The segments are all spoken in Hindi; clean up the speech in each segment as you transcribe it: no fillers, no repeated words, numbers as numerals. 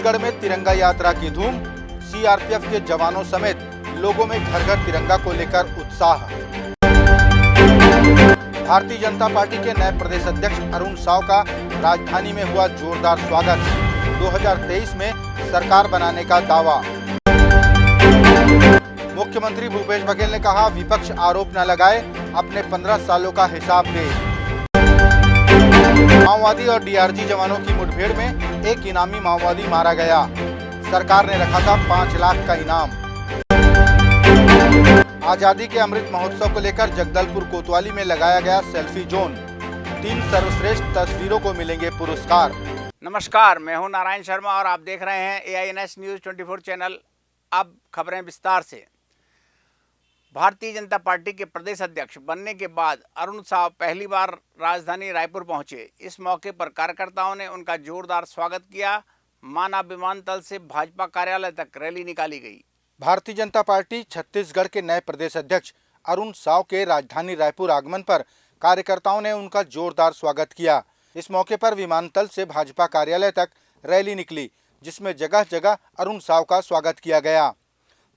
छत्तीसगढ़ में तिरंगा यात्रा की धूम। सीआरपीएफ के जवानों समेत लोगों में घर घर तिरंगा को लेकर उत्साह। भारतीय जनता पार्टी के नए प्रदेश अध्यक्ष अरुण साव का राजधानी में हुआ जोरदार स्वागत। 2023 में सरकार बनाने का दावा। मुख्यमंत्री भूपेश बघेल ने कहा, विपक्ष आरोप न लगाए, अपने 15 सालों का हिसाब दे। माओवादी और डीआरजी जवानों की मुठभेड़ में एक इनामी माओवादी मारा गया। सरकार ने रखा था 5 लाख का इनाम। आजादी के अमृत महोत्सव को लेकर जगदलपुर कोतवाली में लगाया गया सेल्फी जोन। 3 सर्वश्रेष्ठ तस्वीरों को मिलेंगे पुरस्कार। नमस्कार, मैं हूं नारायण शर्मा और आप देख रहे हैं AINS न्यूज़ 24 चैनल। अब खबरें विस्तार से। भारतीय जनता पार्टी के प्रदेश अध्यक्ष बनने के बाद अरुण साव पहली बार राजधानी रायपुर पहुंचे। इस मौके पर कार्यकर्ताओं ने उनका जोरदार स्वागत किया। माना विमानतल से भाजपा कार्यालय तक रैली निकाली गई। भारतीय जनता पार्टी छत्तीसगढ़ के नए प्रदेश अध्यक्ष अरुण साव के राजधानी रायपुर आगमन पर कार्यकर्ताओं ने उनका जोरदार स्वागत किया। इस मौके पर विमानतल से भाजपा कार्यालय तक रैली निकली, जिसमें जगह जगह अरुण साव का स्वागत किया गया।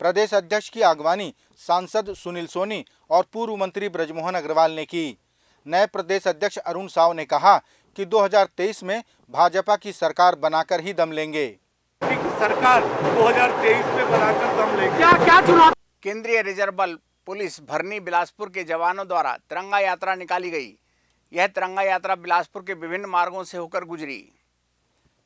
प्रदेश अध्यक्ष की अगवानी सांसद सुनील सोनी और पूर्व मंत्री ब्रजमोहन अग्रवाल ने की। नए प्रदेश अध्यक्ष अरुण साव ने कहा कि 2023 में भाजपा की सरकार बनाकर ही दम लेंगे। सरकार 2023 में बनाकर दम लेंगे। क्या चुनाव। केंद्रीय रिजर्व बल पुलिस भरनी बिलासपुर के जवानों द्वारा तिरंगा यात्रा निकाली गई। यह तिरंगा यात्रा बिलासपुर के विभिन्न मार्गों से होकर गुजरी।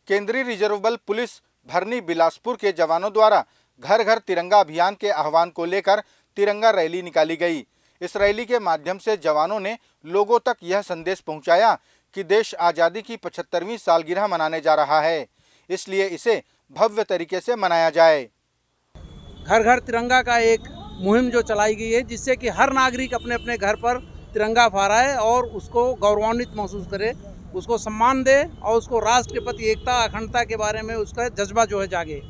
केंद्रीय रिजर्व बल पुलिस भरनी बिलासपुर के जवानों द्वारा घर घर तिरंगा अभियान के आह्वान को लेकर तिरंगा रैली निकाली गई। इस रैली के माध्यम से जवानों ने लोगों तक यह संदेश पहुंचाया कि देश आज़ादी की 75वीं सालगिरह मनाने जा रहा है, इसलिए इसे भव्य तरीके से मनाया जाए। घर घर तिरंगा का एक मुहिम जो चलाई गई है, जिससे कि हर नागरिक अपने अपने घर पर तिरंगा फहराए और उसको गौरवान्वित महसूस करे, उसको सम्मान दे और उसको राष्ट्र के प्रति एकता अखंडता के बारे में उसका जज्बा जो है जागे।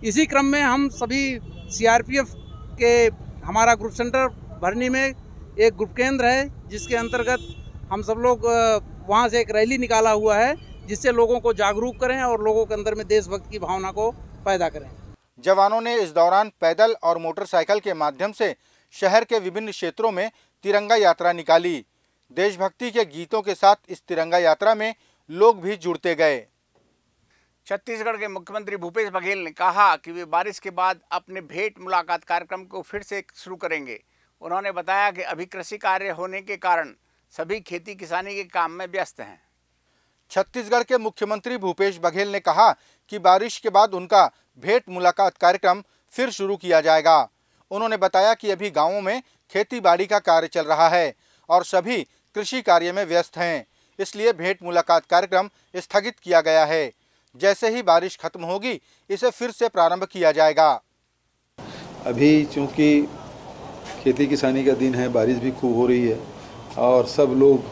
इसी क्रम में हम सभी सीआरपीएफ के हमारा ग्रुप सेंटर भरनी में एक ग्रुप केंद्र है, जिसके अंतर्गत हम सब लोग वहाँ से एक रैली निकाला हुआ है, जिससे लोगों को जागरूक करें और लोगों के अंदर में देशभक्ति की भावना को पैदा करें। जवानों ने इस दौरान पैदल और मोटरसाइकिल के माध्यम से शहर के विभिन्न क्षेत्रों में तिरंगा यात्रा निकाली। देशभक्ति के गीतों के साथ इस तिरंगा यात्रा में लोग भी जुड़ते गए। छत्तीसगढ़ के मुख्यमंत्री भूपेश बघेल ने कहा कि वे बारिश के बाद अपने भेंट मुलाकात कार्यक्रम को फिर से शुरू करेंगे। उन्होंने बताया कि अभी कृषि कार्य होने के कारण सभी खेती किसानी के काम में व्यस्त हैं। छत्तीसगढ़ के मुख्यमंत्री भूपेश बघेल ने कहा कि बारिश के बाद उनका भेंट मुलाकात कार्यक्रम फिर शुरू किया जाएगा। उन्होंने बताया कि अभी गांवों में खेती बाड़ी का कार्य चल रहा है और सभी कृषि कार्य में व्यस्त हैं, इसलिए भेंट मुलाकात कार्यक्रम स्थगित किया गया है। जैसे ही बारिश खत्म होगी, इसे फिर से प्रारंभ किया जाएगा। अभी चूंकि खेती किसानी का दिन है, बारिश भी खूब हो रही है और सब लोग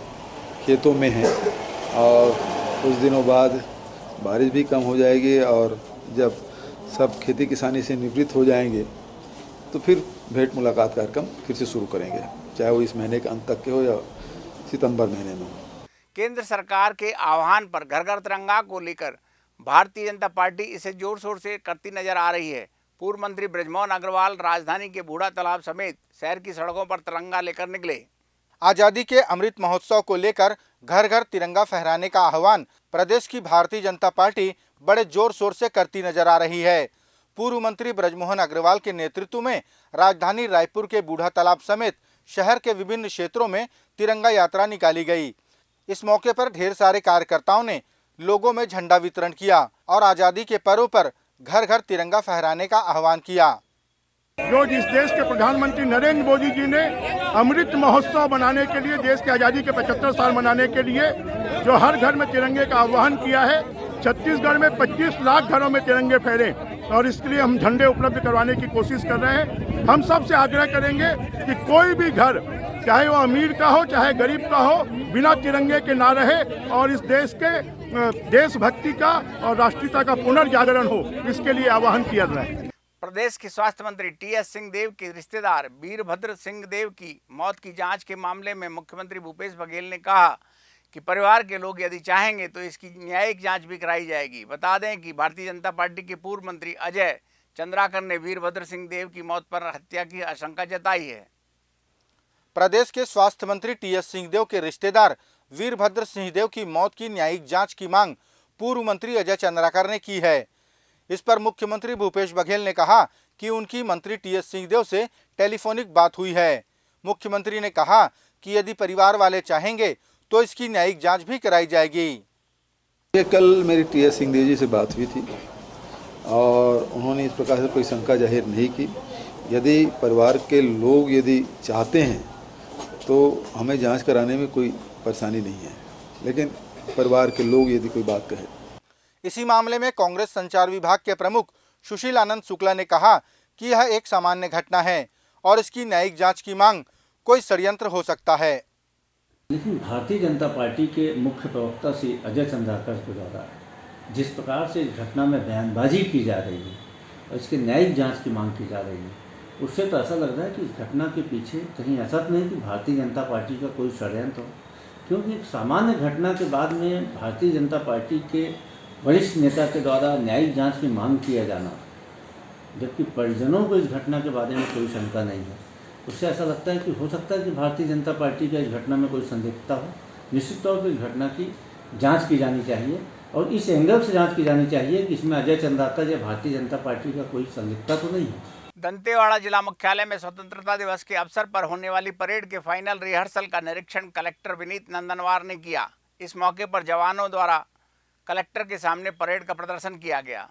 खेतों में हैं और कुछ दिनों बाद बारिश भी कम हो जाएगी और जब सब खेती किसानी से निवृत्त हो जाएंगे तो फिर भेंट मुलाकात कार्यक्रम फिर से शुरू करेंगे, चाहे वो इस महीने के अंत तक के हो या सितंबर महीने में। केंद्र सरकार के आह्वान पर घर घर तिरंगा को लेकर भारतीय जनता पार्टी इसे जोर शोर से करती नजर आ रही है। पूर्व मंत्री ब्रजमोहन अग्रवाल राजधानी के बूढ़ा तालाब समेत शहर की सड़कों पर तिरंगा लेकर निकले। आजादी के अमृत महोत्सव को लेकर घर घर तिरंगा फहराने का आह्वान प्रदेश की भारतीय जनता पार्टी बड़े जोर शोर से करती नजर आ रही है। पूर्व मंत्री ब्रजमोहन अग्रवाल के नेतृत्व में राजधानी रायपुर के बूढ़ा तालाब समेत शहर के विभिन्न क्षेत्रों में तिरंगा यात्रा निकाली गई। इस मौके पर ढेर सारे कार्यकर्ताओं ने लोगों में झंडा वितरण किया और आजादी के पर्व पर घर घर तिरंगा फहराने का आह्वान किया। जो जिस देश के प्रधानमंत्री नरेंद्र मोदी जी ने अमृत महोत्सव बनाने के लिए, देश की आज़ादी के 75 साल मनाने के लिए जो हर घर में तिरंगे का आह्वान किया है, छत्तीसगढ़ में 25 लाख घरों में तिरंगे फहरे और इसके लिए हम झंडे उपलब्ध करवाने की कोशिश कर रहे हैं। हम सबसे आग्रह करेंगे कि कोई भी घर, चाहे वो अमीर का हो चाहे गरीब का हो, बिना तिरंगे के ना रहे और इस देश के देशभक्ति का और राष्ट्रीयता का पुनर्जागरण हो, इसके लिए आह्वान किया जाए। प्रदेश के स्वास्थ्य मंत्री टीएस सिंहदेव के रिश्तेदार वीरभद्र सिंहदेव की मौत की जांच के मामले में मुख्यमंत्री भूपेश बघेल ने कहा कि परिवार के लोग यदि चाहेंगे तो इसकी न्यायिक जांच भी कराई जाएगी। बता दें कि भारतीय जनता पार्टी के पूर्व मंत्री अजय चंद्राकर ने वीरभद्र सिंह देव की मौत पर हत्या की आशंका जताई है। प्रदेश के स्वास्थ्य मंत्री टीएस सिंहदेव के रिश्तेदार वीरभद्र सिंहदेव की मौत की न्यायिक जांच की मांग पूर्व मंत्री अजय चंद्राकर ने की है। इस पर मुख्यमंत्री भूपेश बघेल ने कहा कि उनकी मंत्री टीएस सिंहदेव से टेलीफोनिक बात हुई है। मुख्यमंत्री ने कहा कि यदि परिवार वाले चाहेंगे तो इसकी न्यायिक जांच भी कराई जाएगी। ये कल मेरी टीएस सिंहदेव जी से बात हुई थी और उन्होंने इस प्रकार से कोई शंका जाहिर नहीं की। यदि परिवार के लोग यदि चाहते हैं तो हमें जांच कराने में कोई परेशानी नहीं है, लेकिन परिवार के लोग यदि कोई बात कहे। इसी मामले में कांग्रेस संचार विभाग के प्रमुख सुशील आनंद शुक्ला ने कहा कि यह एक सामान्य घटना है और इसकी न्यायिक जांच की मांग कोई षड्यंत्र हो सकता है। लेकिन भारतीय जनता पार्टी के मुख्य प्रवक्ता श्री अजय चंद्राकर के द्वारा जिस प्रकार से इस घटना में बयानबाजी की जा रही है और इसकी न्यायिक जांच की मांग की जा रही है, उससे तो ऐसा लग रहा है कि इस घटना के पीछे कहीं ऐसा तो नहीं कि भारतीय जनता पार्टी का कोई षड्यंत्र हो, क्योंकि एक सामान्य घटना के बाद में भारतीय जनता पार्टी के वरिष्ठ नेता के द्वारा न्यायिक जांच की मांग किया जाना, जबकि परिजनों को इस घटना के बारे में कोई शंका नहीं है, उससे ऐसा लगता है कि हो सकता है कि भारतीय जनता पार्टी का इस घटना में कोई संदिग्धता हो। निश्चित तौर पर इस घटना की जांच की जानी चाहिए और इस एंगल से जांच की जानी चाहिए कि इसमें अजय चंद्राकर या भारतीय जनता पार्टी का कोई संदिग्धता तो नहीं है। दंतेवाड़ा जिला मुख्यालय में स्वतंत्रता दिवस के अवसर पर होने वाली परेड के फाइनल रिहर्सल का निरीक्षण कलेक्टर विनीत नंदनवार ने किया। इस मौके पर जवानों द्वारा कलेक्टर के सामने परेड का प्रदर्शन किया गया।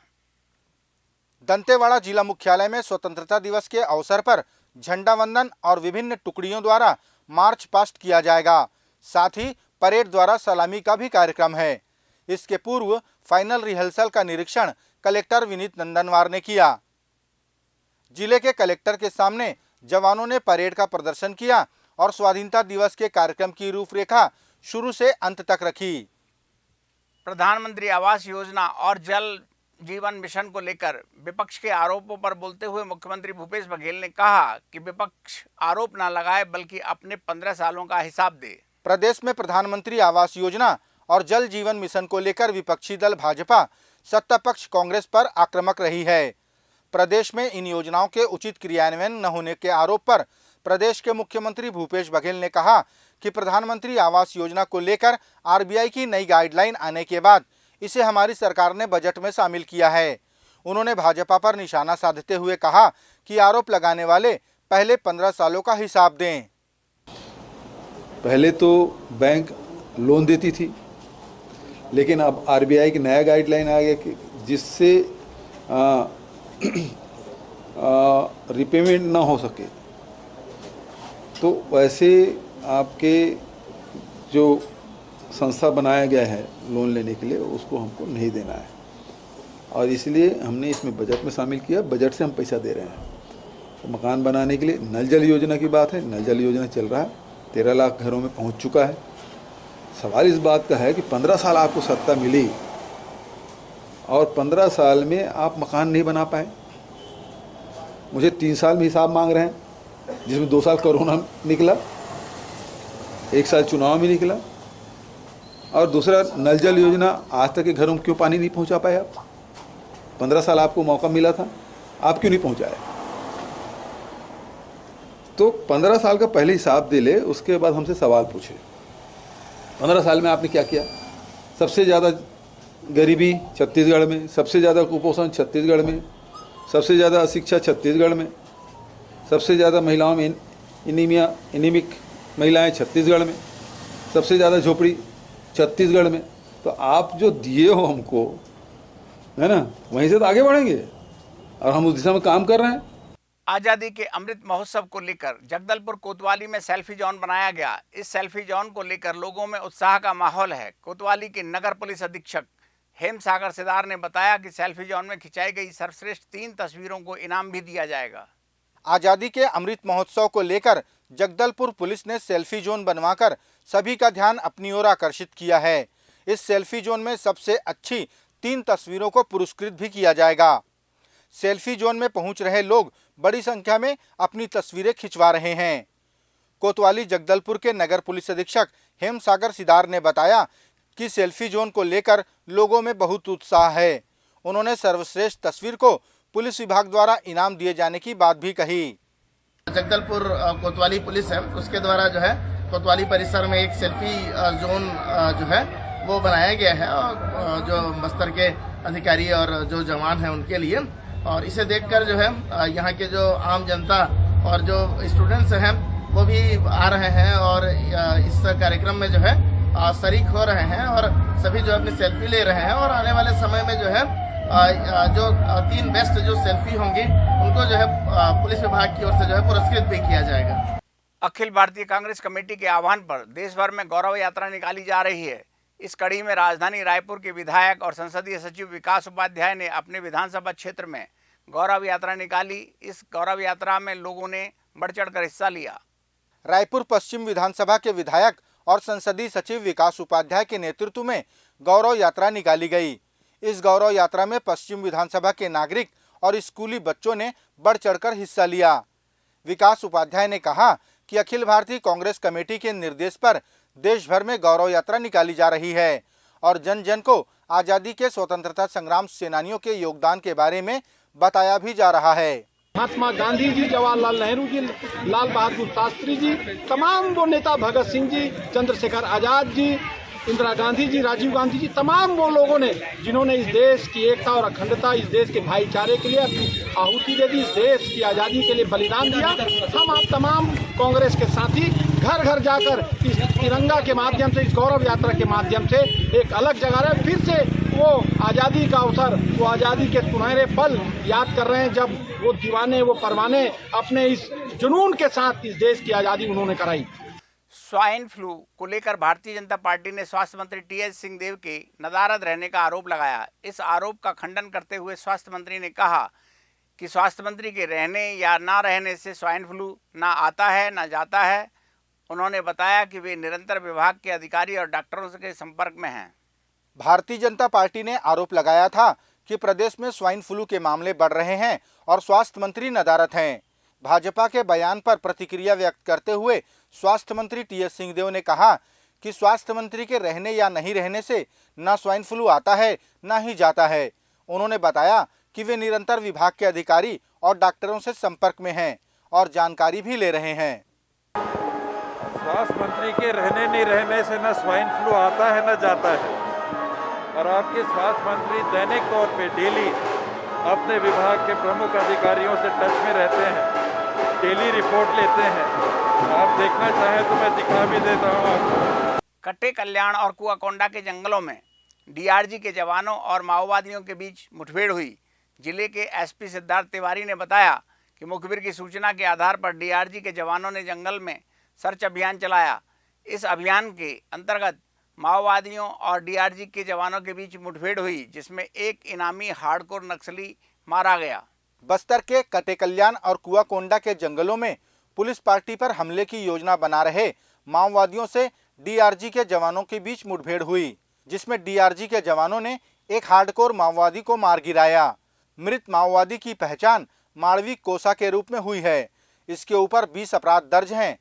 दंतेवाड़ा जिला मुख्यालय में स्वतंत्रता दिवस के अवसर पर झंडा वंदन और विभिन्न टुकड़ियों द्वारा मार्च पास्ट किया जाएगा। साथ ही परेड द्वारा सलामी का भी कार्यक्रम है। इसके पूर्व फाइनल रिहर्सल का निरीक्षण कलेक्टर विनीत नंदनवार ने किया। जिले के कलेक्टर के सामने जवानों ने परेड का प्रदर्शन किया और स्वाधीनता दिवस के कार्यक्रम की रूपरेखा शुरू से अंत तक रखी। प्रधानमंत्री आवास योजना और जल जीवन मिशन को लेकर विपक्ष के आरोपों पर बोलते हुए मुख्यमंत्री भूपेश बघेल ने कहा कि विपक्ष आरोप न लगाए बल्कि अपने 15 सालों का हिसाब दे। प्रदेश में प्रधानमंत्री आवास योजना और जल जीवन मिशन को लेकर विपक्षी दल भाजपा सत्ता पक्ष कांग्रेस पर आक्रामक रही है। प्रदेश में इन योजनाओं के उचित क्रियान्वयन न होने के आरोप पर प्रदेश के मुख्यमंत्री भूपेश बघेल ने कहा कि प्रधानमंत्री आवास योजना को लेकर आरबीआई की नई गाइडलाइन आने के बाद इसे हमारी सरकार ने बजट में शामिल किया है। उन्होंने भाजपा पर निशाना साधते हुए कहा कि आरोप लगाने वाले पहले 15 सालों का हिसाब दें। पहले तो बैंक लोन देती थी, लेकिन अब आरबीआई की नया गाइडलाइन आ गया कि जिससे रिपेमेंट ना हो सके, तो वैसे आपके जो संस्था बनाया गया है लोन लेने के लिए उसको हमको नहीं देना है और इसलिए हमने इसमें बजट में शामिल किया। बजट से हम पैसा दे रहे हैं। तो मकान बनाने के लिए नल जल योजना की बात है, नल जल योजना चल रहा है, 13 लाख घरों में पहुंच चुका है। सवाल इस बात का है कि 15 साल आपको सत्ता मिली और 15 साल में आप मकान नहीं बना पाए। मुझे 3 साल में हिसाब मांग रहे हैं, जिसमें 2 साल कोरोना निकला, 1 साल चुनाव में निकला और दूसरा नल जल योजना आज तक के घरों में क्यों पानी नहीं पहुंचा पाए आप? 15 साल आपको मौका मिला था, आप क्यों नहीं पहुंचाए? तो 15 साल का पहले हिसाब दे ले, उसके बाद हमसे सवाल पूछे 15 साल में आपने क्या किया। सबसे ज़्यादा गरीबी छत्तीसगढ़ में, सबसे ज़्यादा कुपोषण छत्तीसगढ़ में, सबसे ज़्यादा अशिक्षा छत्तीसगढ़ में, सबसे ज़्यादा महिलाओं में एनीमिक महिलाएं छत्तीसगढ़ में, सबसे ज़्यादा झोपड़ी छत्तीसगढ़ में। तो आप जो दिए हो हमको, है ना, वहीं से तो आगे बढ़ेंगे और हम उस दिशा में काम कर रहे हैं। आज़ादी के अमृत महोत्सव को लेकर जगदलपुर कोतवाली में सेल्फी जोन बनाया गया। इस सेल्फी जोन को लेकर लोगों में उत्साह का माहौल है। कोतवाली के नगर पुलिस अधीक्षक हेम सागर सिदार ने बताया कि सेल्फी जोन में खिंचाई गई सर्वश्रेष्ठ 3 तस्वीरों को इनाम भी दिया जाएगा। आज़ादी के अमृत महोत्सव को लेकर जगदलपुर पुलिस ने सेल्फी जोन बनवाकर सभी का ध्यान अपनी ओर आकर्षित किया है। इस सेल्फी जोन में सबसे अच्छी 3 तस्वीरों को पुरस्कृत भी किया जाएगा। सेल्फी जोन में पहुंच रहे लोग बड़ी संख्या में अपनी तस्वीरें खिंचवा रहे हैं। कोतवाली जगदलपुर के नगर पुलिस अधीक्षक हेमसागर सिदार ने बताया कि सेल्फी जोन को लेकर लोगों में बहुत उत्साह है। उन्होंने सर्वश्रेष्ठ तस्वीर को पुलिस विभाग द्वारा इनाम दिए जाने की बात भी कही। जगदलपुर कोतवाली पुलिस है, उसके द्वारा जो है कोतवाली परिसर में एक सेल्फी जोन जो है वो बनाया गया है और जो बस्तर के अधिकारी और जो जवान हैं उनके लिए। और इसे देखकर जो है यहाँ के जो आम जनता और जो स्टूडेंट्स हैं वो भी आ रहे हैं और इस कार्यक्रम में जो है शरीक हो रहे हैं और सभी जो अपनी सेल्फी ले रहे हैं। और आने वाले समय में जो है जो 3 बेस्ट जो सेल्फी होंगी उनको जो है पुलिस विभाग की ओर से जो है पुरस्कृत भी किया जाएगा। अखिल भारतीय कांग्रेस कमेटी के आह्वान पर देश भर में गौरव यात्रा निकाली जा रही है। इस कड़ी में राजधानी रायपुर के विधायक और संसदीय सचिव विकास उपाध्याय ने अपने विधानसभा क्षेत्र में गौरव यात्रा निकाली। इस गौरव यात्रा में लोगों ने बढ़ चढ़कर हिस्सा लिया। रायपुर पश्चिम विधानसभा के विधायक और संसदीय सचिव विकास उपाध्याय के नेतृत्व में गौरव यात्रा निकाली गई। इस गौरव यात्रा में पश्चिम विधानसभा के नागरिक और स्कूली बच्चों ने बढ़ चढ़कर हिस्सा लिया। विकास उपाध्याय ने कहा कि अखिल भारतीय कांग्रेस कमेटी के निर्देश पर देश भर में गौरव यात्रा निकाली जा रही है और जन जन को आजादी के स्वतंत्रता संग्राम सेनानियों के योगदान के बारे में बताया भी जा रहा है। महात्मा गांधी जी, जवाहरलाल नेहरू जी, लाल बहादुर शास्त्री जी, तमाम वो नेता, भगत सिंह जी, चंद्रशेखर आजाद जी, इंदिरा गांधी जी, राजीव गांधी जी, तमाम वो लोगों ने जिन्होंने इस देश की एकता और अखंडता, इस देश के भाईचारे के लिए अपनी आहुति दे दी, इस देश की आज़ादी के लिए बलिदान दिया। हम आप तमाम कांग्रेस के साथी घर घर जाकर इस तिरंगा के माध्यम से, इस गौरव यात्रा के माध्यम से एक अलग जगह रहे, फिर से वो आज़ादी का अवसर, वो आज़ादी के सुनहरे पल याद कर रहे हैं जब वो दीवाने, वो परवाने अपने इस जुनून के साथ इस देश की आज़ादी उन्होंने कराई। स्वाइन फ्लू को लेकर भारतीय जनता पार्टी ने स्वास्थ्य मंत्री टी.एस. सिंहदेव के नदारद रहने का आरोप लगाया। इस आरोप का खंडन करते हुए स्वास्थ्य मंत्री ने कहा कि स्वास्थ्य मंत्री के रहने या ना रहने से स्वाइन फ्लू ना आता है ना जाता है। उन्होंने बताया कि वे निरंतर विभाग के अधिकारी और डॉक्टरों के संपर्क में हैं। भारतीय जनता पार्टी ने आरोप लगाया था कि प्रदेश में स्वाइन फ्लू के मामले बढ़ रहे हैं और स्वास्थ्य मंत्री नदारद हैं। भाजपा के बयान पर प्रतिक्रिया व्यक्त करते हुए स्वास्थ्य मंत्री टी.एस. सिंहदेव ने कहा कि स्वास्थ्य मंत्री के रहने या नहीं रहने से न स्वाइन फ्लू आता है न ही जाता है। उन्होंने बताया कि वे निरंतर विभाग के अधिकारी और डॉक्टरों से संपर्क में हैं और जानकारी भी ले रहे हैं। स्वास्थ्य मंत्री के रहने नहीं रहने से न स्वाइन फ्लू आता है न जाता है और आपके स्वास्थ्य मंत्री दैनिक तौर पे डेली अपने विभाग के प्रमुख अधिकारियों से टच में रहते हैं, डेली रिपोर्ट लेते हैं। आप देखना चाहें तो मैं दिखा भी देता हूँ आपको। कट्टे कल्याण और कुआकोंडा के जंगलों में डीआरजी के जवानों और माओवादियों के बीच मुठभेड़ हुई। जिले के एसपी सिद्धार्थ तिवारी ने बताया कि मुखबिर की सूचना के आधार पर डीआरजी के जवानों ने जंगल में सर्च अभियान चलाया। इस अभियान के अंतर्गत माओवादियों और डीआरजी के जवानों के बीच मुठभेड़ हुई, जिसमें एक इनामी हार्डकोर नक्सली मारा गया। बस्तर के कटे कल्याण और कुआकोंडा के जंगलों में पुलिस पार्टी पर हमले की योजना बना रहे माओवादियों से डीआरजी के जवानों के बीच मुठभेड़ हुई, जिसमें डीआरजी के जवानों ने एक हार्डकोर माओवादी को मार गिराया। मृत माओवादी की पहचान मालवी कोसा के रूप में हुई है। इसके ऊपर 20 अपराध दर्ज हैं।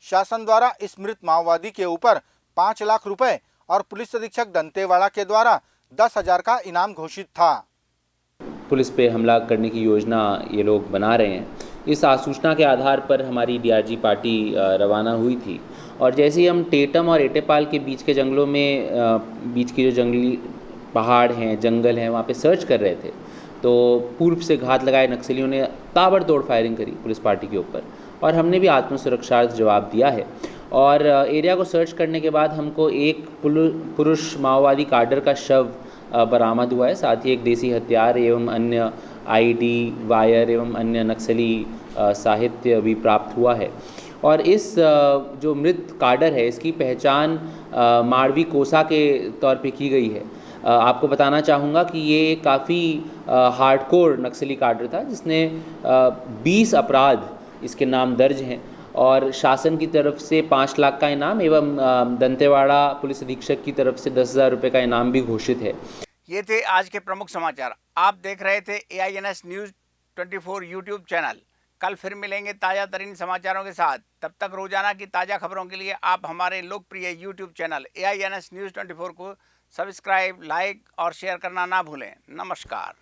शासन द्वारा इस मृत माओवादी के ऊपर 5 लाख रुपए और पुलिस अधीक्षक दंतेवाड़ा के द्वारा 10,000 का इनाम घोषित था। पुलिस पे हमला करने की योजना ये लोग बना रहे हैं। इस आसूचना के आधार पर हमारी डीआरजी पार्टी रवाना हुई थी और जैसे ही हम टेटम और एटेपाल के बीच के जंगलों में बीच के जो जंगली पहाड़ हैं, जंगल हैं, वहाँ पे सर्च कर रहे थे तो पूर्व से घात लगाए नक्सलियों ने ताबड़तोड़ फायरिंग करी पुलिस पार्टी के ऊपर और हमने भी आत्मसुरक्षा जवाब दिया है। और एरिया को सर्च करने के बाद हमको एक पुरुष माओवादी काडर का शव बरामद हुआ है। साथ ही एक देसी हथियार एवं अन्य आईडी, वायर एवं अन्य नक्सली साहित्य भी प्राप्त हुआ है। और इस जो मृत काडर है इसकी पहचान मालवी कोसा के तौर पे की गई है। आपको बताना चाहूँगा कि ये काफ़ी हार्डकोर नक्सली काडर था जिसने 20 अपराध इसके नाम दर्ज हैं और शासन की तरफ से 5 लाख का इनाम एवं दंतेवाड़ा पुलिस अधीक्षक की तरफ से 10,000 रुपये का इनाम भी घोषित है। ये थे आज के प्रमुख समाचार। आप देख रहे थे AINS न्यूज़ 24 यूट्यूब चैनल। कल फिर मिलेंगे ताज़ा तरीन समाचारों के साथ। तब तक रोजाना की ताज़ा खबरों के लिए आप हमारे लोकप्रिय यूट्यूब चैनल AINS न्यूज़ 24 को सब्सक्राइब, लाइक और शेयर करना ना भूलें। नमस्कार।